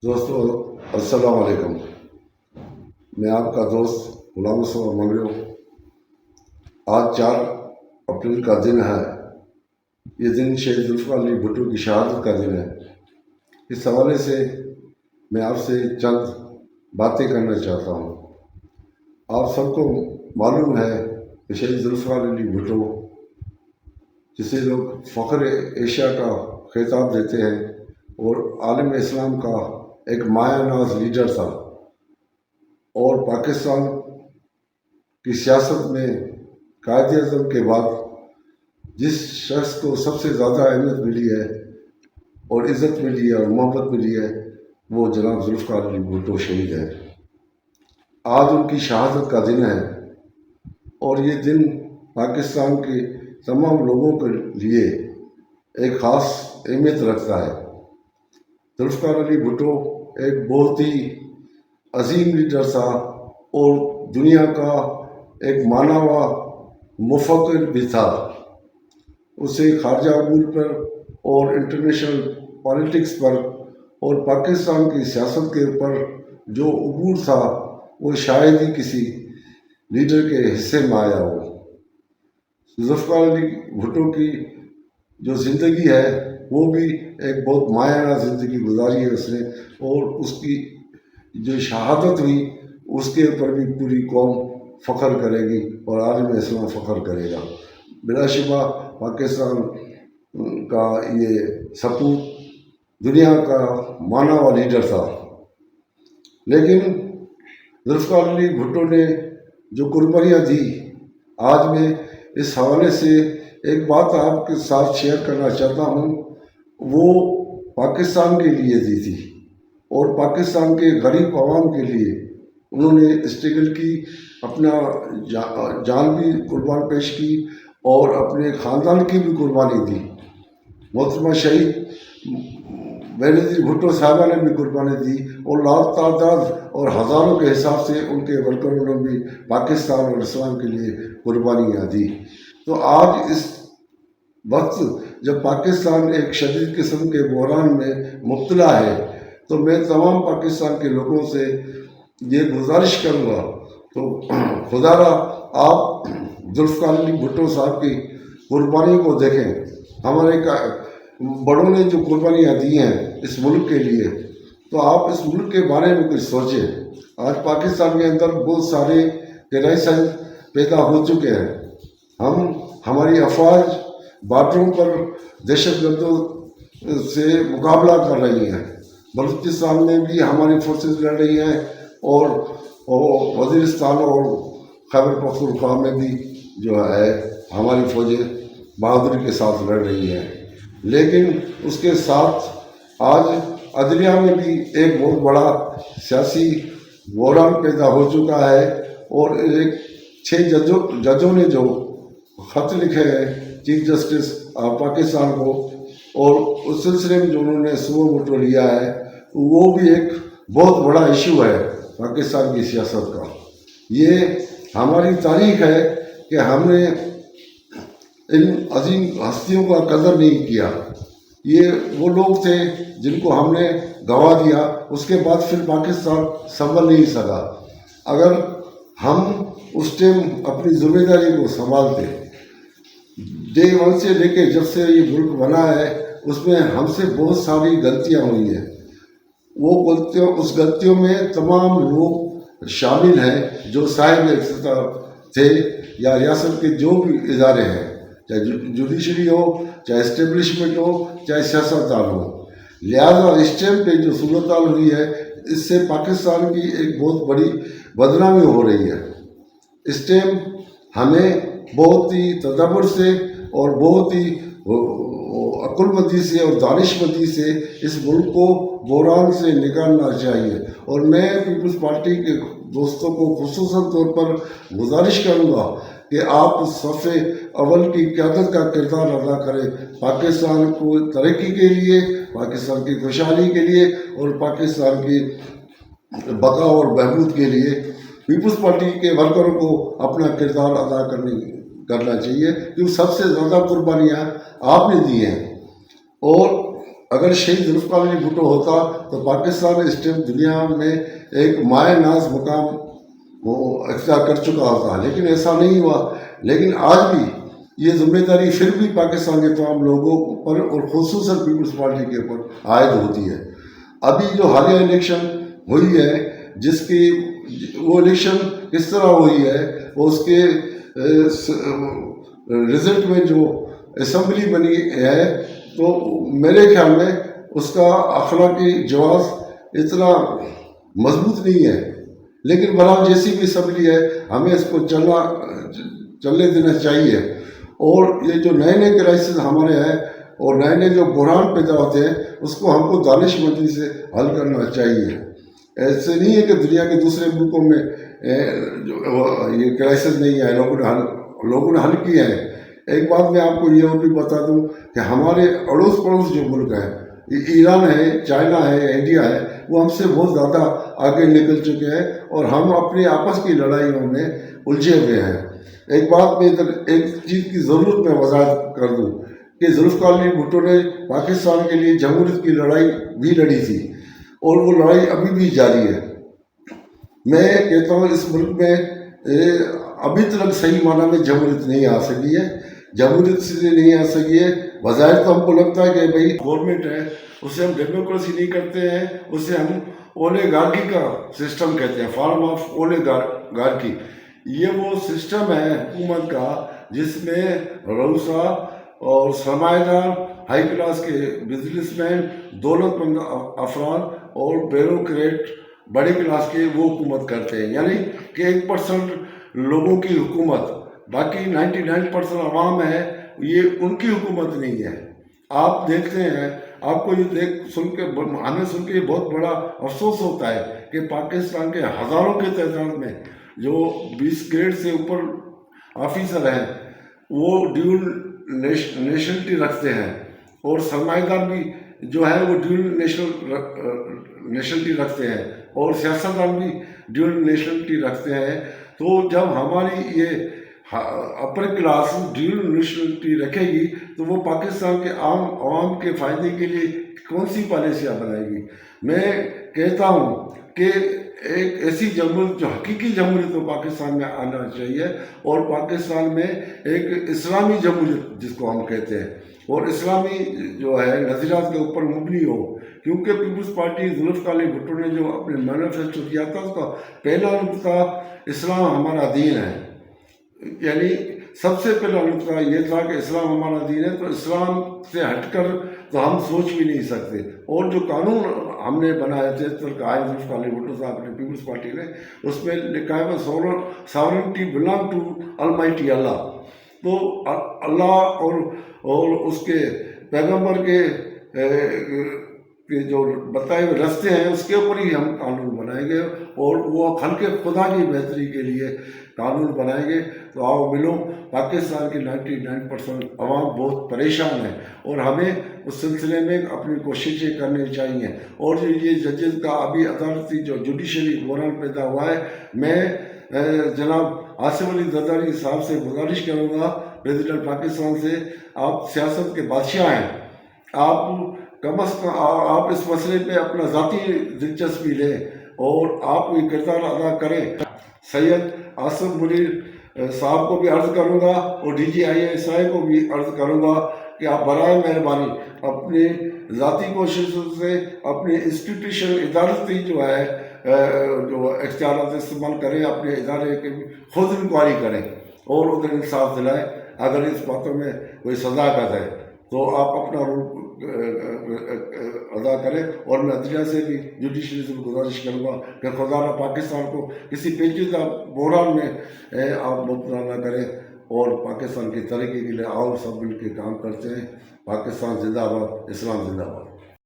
دوستو السلام علیکم۔ میں آپ کا دوست غلام مصطفیٰ منگلو۔ آج 4 اپریل کا دن ہے۔ یہ دن شہید ذوالفقار علی بھٹو کی شہادت کا دن ہے۔ اس حوالے سے میں آپ سے چند باتیں کرنا چاہتا ہوں۔ آپ سب کو معلوم ہے کہ شہید ذوالفقار علی بھٹو، جسے لوگ فخر ایشیا کا خطاب دیتے ہیں اور عالم اسلام کا ایک مایہ ناز لیڈر تھا، اور پاکستان کی سیاست میں قائد اعظم کے بعد جس شخص کو سب سے زیادہ اہمیت ملی ہے اور عزت ملی ہے اور محبت ملی ہے، وہ جناب ذوالفقار علی بھٹو شہید ہے۔ آج ان کی شہادت کا دن ہے، اور یہ دن پاکستان کے تمام لوگوں کے لیے ایک خاص اہمیت رکھتا ہے۔ ذوالفقار علی بھٹو ایک بہت ہی عظیم لیڈر تھا، اور دنیا کا ایک مانا ہوا مفکر بھی تھا۔ اسے خارجہ امور پر اور انٹرنیشنل پالیٹکس پر اور پاکستان کی سیاست کے اوپر جو عبور تھا، وہ شاید ہی کسی لیڈر کے حصے میں آیا ہو۔ ذوالفقار علی بھٹو کی جو زندگی ہے، وہ بھی ایک بہت مایہ زندگی گزاری ہے اس نے، اور اس کی جو شہادت ہوئی اس کے اوپر بھی پوری قوم فخر کرے گی اور عالم اسلام فخر کرے گا۔ بلا شبہ پاکستان کا یہ سپوت دنیا کا مانا ہوا لیڈر تھا، لیکن ذوالفقار علی بھٹو نے جو قربانیاں دی، آج میں اس حوالے سے ایک بات آپ کے ساتھ شیئر کرنا چاہتا ہوں۔ وہ پاکستان کے لیے دی تھی، اور پاکستان کے غریب عوام کے لیے انہوں نے اسٹرگل کی، اپنا جان بھی قربان پیش کی اور اپنے خاندان کی بھی قربانی دی۔ محترمہ شہید بینظیر بھٹو صاحبہ نے بھی قربانی دی، اور لاکھ تعداد اور ہزاروں کے حساب سے ان کے ورکروں نے بھی پاکستان اور اسلام کے لیے قربانیاں دی۔ تو آج اس وقت جب پاکستان ایک شدید قسم کے بحران میں مبتلا ہے، تو میں تمام پاکستان کے لوگوں سے یہ گزارش کروں گا، تو خدا را آپ ذوالفقار علی بھٹو صاحب کی قربانی کو دیکھیں۔ ہمارے بڑوں نے جو قربانیاں دی ہیں اس ملک کے لیے، تو آپ اس ملک کے بارے میں کچھ سوچیں۔ آج پاکستان کے اندر بہت سارے کرائسس پیدا ہو چکے ہیں۔ ہماری افواج بارڈروں پر دہشت گردوں سے مقابلہ کر رہی ہیں۔ بلوچستان میں بھی ہماری فورسز لڑ رہی ہیں، اور وزیرستان اور خیبر پختونخوا میں بھی جو ہے ہماری فوجیں بہادری کے ساتھ لڑ رہی ہیں۔ لیکن اس کے ساتھ آج عدلیہ میں بھی ایک بہت بڑا سیاسی بحران پیدا ہو چکا ہے، اور 6 ججوں نے جو خط لکھے ہیں چیف جسٹس پاکستان کو، اور اس سلسلے میں جو انہوں نے سو موٹو لیا ہے، وہ بھی ایک بہت بڑا ایشو ہے پاکستان کی سیاست کا۔ یہ ہماری تاریخ ہے کہ ہم نے ان عظیم ہستیوں کا قدر نہیں کیا۔ یہ وہ لوگ تھے جن کو ہم نے گوا دیا، اس کے بعد پھر پاکستان سنبھل نہیں سکا۔ اگر ہم اس ٹائم اپنی ذمہ داری کو سنبھالتے، ڈے 1 سے لے کے جب سے یہ ملک بنا ہے، اس میں ہم سے بہت ساری غلطیاں ہوئی ہیں۔ اس غلطیوں میں تمام لوگ شامل ہیں جو صاحب اختیار تھے، یا ریاست کے جو بھی ادارے ہیں، چاہے جوڈیشری ہو، چاہے اسٹیبلشمنٹ ہو، چاہے سیاستدان ہو۔ لہٰذا اس ٹائم پہ جو صورتحال ہوئی ہے، اس سے پاکستان کی ایک بہت بڑی بدنامی ہو رہی ہے۔ اس ٹائم ہمیں بہت ہی تدبر سے اور بہت ہی عقل مندی سے اور دانش مندی سے اس ملک کو بحران سے نکالنا چاہیے۔ اور میں پیپلز پارٹی کے دوستوں کو خصوصاً طور پر گزارش کروں گا کہ آپ صف اول کی قیادت کا کردار ادا کریں، پاکستان کو ترقی کے لیے، پاکستان کی خوشحالی کے لیے، اور پاکستان کی بقا اور بہبود کے لیے پیپلز پارٹی کے ورکروں کو اپنا کردار ادا کرنا چاہیے، کیونکہ سب سے زیادہ قربانیاں آپ نے دی ہیں۔ اور اگر شہید ذوالفقار علی بھٹو ہوتا تو پاکستان اس ٹائم دنیا میں ایک مائع ناز مقام وہ اختیار کر چکا ہوتا، لیکن ایسا نہیں ہوا۔ لیکن آج بھی یہ ذمہ داری پھر بھی پاکستان کے تمام لوگوں پر اور خصوصاً پیپلز پارٹی کے اوپر عائد ہوتی ہے۔ ابھی جو حالیہ الیکشن ہوئی ہے، جس کی وہ الیکشن کس طرح ہوئی ہے، وہ اس کے رزلٹ میں جو اسمبلی بنی ہے، تو میرے خیال میں اس کا اخلاقی جواز اتنا مضبوط نہیں ہے، لیکن بہرحال جیسی بھی اسمبلی ہے ہمیں اس کو چلنے دینا چاہیے۔ اور یہ جو نئے نئے کرائسس ہمارے ہیں اور نئے نئے جو بحران پیدا ہوتے ہیں، اس کو ہم کو دانش مندی سے حل کرنا چاہیے۔ ایسے نہیں ہے کہ دنیا کے دوسرے ملکوں میں یہ کرائسس نہیں ہے، لوگوں نے حل کیے ہیں۔ ایک بات میں آپ کو یہ اور بھی بتا دوں کہ ہمارے اڑوس پڑوس جو ملک ہیں، ایران ہے، چائنا ہے، انڈیا ہے، وہ ہم سے بہت زیادہ آگے نکل چکے ہیں اور ہم اپنے آپس کی لڑائیوں میں الجھے ہوئے ہیں۔ ایک بات میں ادھر ایک چیز کی ضرورت میں وضاحت کر دوں کہ ذوالفقار علی بھٹو نے پاکستان کے لیے جمہوریت کی لڑائی بھی لڑی تھی اور وہ لڑائی ابھی بھی جاری ہے۔ میں کہتا ہوں اس ملک میں ابھی تک صحیح معنی میں جمہوریت نہیں آ سکی ہے، جمہوریت سے نہیں آ سکی ہے۔ بظاہر تو ہم کو لگتا ہے کہ بھائی گورنمنٹ ہے، اسے ہم ڈیموکریسی نہیں کرتے ہیں، اسے ہم اولیگارکی کا سسٹم کہتے ہیں، فارم آف اولیگارکی۔ یہ وہ سسٹم ہے حکومت کا جس میں رؤسا اور سرمایہ دار، ہائی کلاس کے بزنس مین، دولت مند افراد اور بیوروکریٹ بڑے کلاس کے وہ حکومت کرتے ہیں، یعنی کہ 1% لوگوں کی حکومت، باقی 99% عوام ہے، یہ ان کی حکومت نہیں ہے۔ آپ دیکھتے ہیں، آپ کو یہ ہمیں سن کے بہت بڑا افسوس ہوتا ہے کہ پاکستان کے ہزاروں کی تعداد میں جو 20 گریڈ سے اوپر آفیسر ہیں وہ ڈیول نیشنلٹی رکھتے ہیں، اور سرمایہ دار بھی جو ہے وہ ڈیول نیشنلٹی رکھتے ہیں، اور سیاستدان بھی ڈیول نیشنلٹی رکھتے ہیں۔ تو جب ہماری یہ اپر کلاس ڈیول نیشنلٹی رکھے گی تو وہ پاکستان کے عوام کے فائدے کے لیے کون سی پالیسیاں بنائے گی؟ میں کہتا ہوں کہ ایک ایسی جمہوریت جو حقیقی جمہوریت تو پاکستان میں آنا چاہیے، اور پاکستان میں ایک اسلامی جمہوریت جس کو ہم کہتے ہیں، اور اسلامی جو ہے نظریات کے اوپر مبنی ہو، کیونکہ پیپلز پارٹی ذوالفقار علی بھٹو نے جو اپنے مینیفیسٹو کیا تھا اس کا پہلا نقطہ اسلام ہمارا دین ہے، یعنی سب سے پہلا نقطہ یہ تھا کہ اسلام ہمارا دین ہے، تو اسلام سے ہٹ کر تو ہم سوچ بھی نہیں سکتے۔ اور جو قانون ہم نے بنایا 73 کا آئین ذوالفقار علی بھٹو صاحب نے پیپلز پارٹی نے، اس میں لکھا ہے ساورنٹی بلانگ ٹو المائٹی اللہ، تو اللہ اور اس کے پیغمبر کے جو بتائے ہوئے راستے ہیں اس کے اوپر ہی ہم قانون بنائیں گے، اور وہ خلق خدا کی بہتری کے لیے قانون بنائیں گے۔ تو آؤ ملو، پاکستان کی 99% عوام بہت پریشان ہے، اور ہمیں اس سلسلے میں اپنی کوششیں کرنی چاہیے۔ اور جو یہ ججز کا ابھی عدالتی جو جوڈیشری بحران پیدا ہوا ہے، میں جناب آصف علی زرداری صاحب سے گزارش کروں گا، پریزیڈنٹ پاکستان سے، آپ سیاست کے بادشاہ ہیں، آپ کم از کم آپ اس مسئلے پہ اپنا ذاتی دلچسپی لیں اور آپ یہ کردار ادا کریں۔ سید آصف منیر صاحب کو بھی عرض کروں گا اور DGI کو بھی عرض کروں گا کہ آپ برائے مہربانی اپنی ذاتی کوششوں سے اپنی انسٹیٹیوشن ادارتی جو ہے جو اختیارات استعمال کریں، اپنے ادارے کی خود انکوائری کریں اور ادھر انصاف دلائیں۔ اگر اس باتوں میں کوئی صداقت ہے تو آپ اپنا رول ادا کریں، اور میں عدلیہ سے بھی جوڈیشری سے گزارش کروں گا کہ خدا نہ پاکستان کو کسی پیچیدہ بحران میں آپ مبتلا نہ کریں، اور پاکستان کی ترقی کے لیے آؤ سب مل کے کام کرتے ہیں۔ پاکستان زندہ باد، اسلام زندہ باد۔